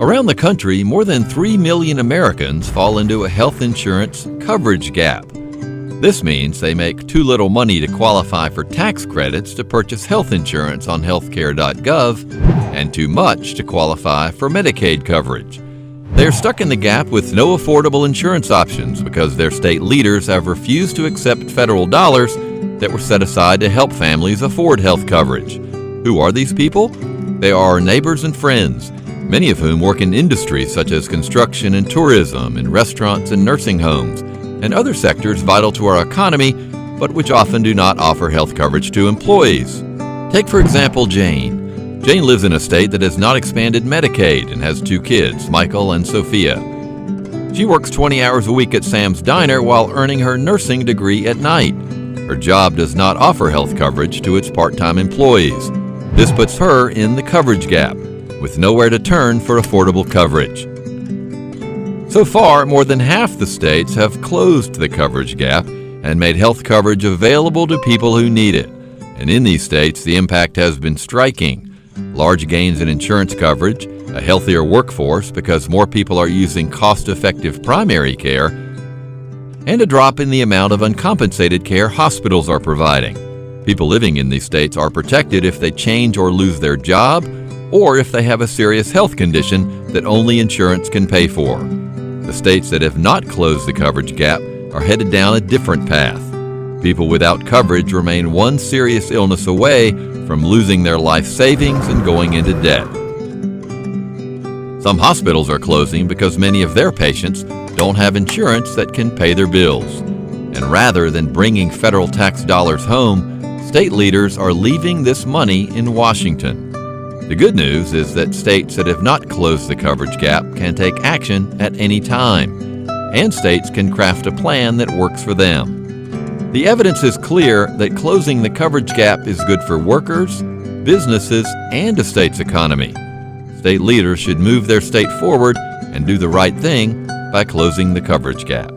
Around the country, more than 3 million Americans fall into a health insurance coverage gap. This means they make too little money to qualify for tax credits to purchase health insurance on healthcare.gov and too much to qualify for Medicaid coverage. They are stuck in the gap with no affordable insurance options because their state leaders have refused to accept federal dollars that were set aside to help families afford health coverage. Who are these people? They are our neighbors and friends, many of whom work in industries such as construction and tourism, in restaurants and nursing homes, and other sectors vital to our economy, but which often do not offer health coverage to employees. Take, for example, Jane. Jane lives in a state that has not expanded Medicaid and has 2 kids, Michael and Sophia. She works 20 hours a week at Sam's Diner while earning her nursing degree at night. Her job does not offer health coverage to its part-time employees. This puts her in the coverage gap, with nowhere to turn for affordable coverage. So far, more than half the states have closed the coverage gap and made health coverage available to people who need it. And in these states, the impact has been striking. Large gains in insurance coverage, a healthier workforce because more people are using cost-effective primary care, and a drop in the amount of uncompensated care hospitals are providing. People living in these states are protected if they change or lose their job, or if they have a serious health condition that only insurance can pay for. The states that have not closed the coverage gap are headed down a different path. People without coverage remain one serious illness away from losing their life savings and going into debt. Some hospitals are closing because many of their patients don't have insurance that can pay their bills. And rather than bringing federal tax dollars home, state leaders are leaving this money in Washington. The good news is that states that have not closed the coverage gap can take action at any time, and states can craft a plan that works for them. The evidence is clear that closing the coverage gap is good for workers, businesses, and a state's economy. State leaders should move their state forward and do the right thing by closing the coverage gap.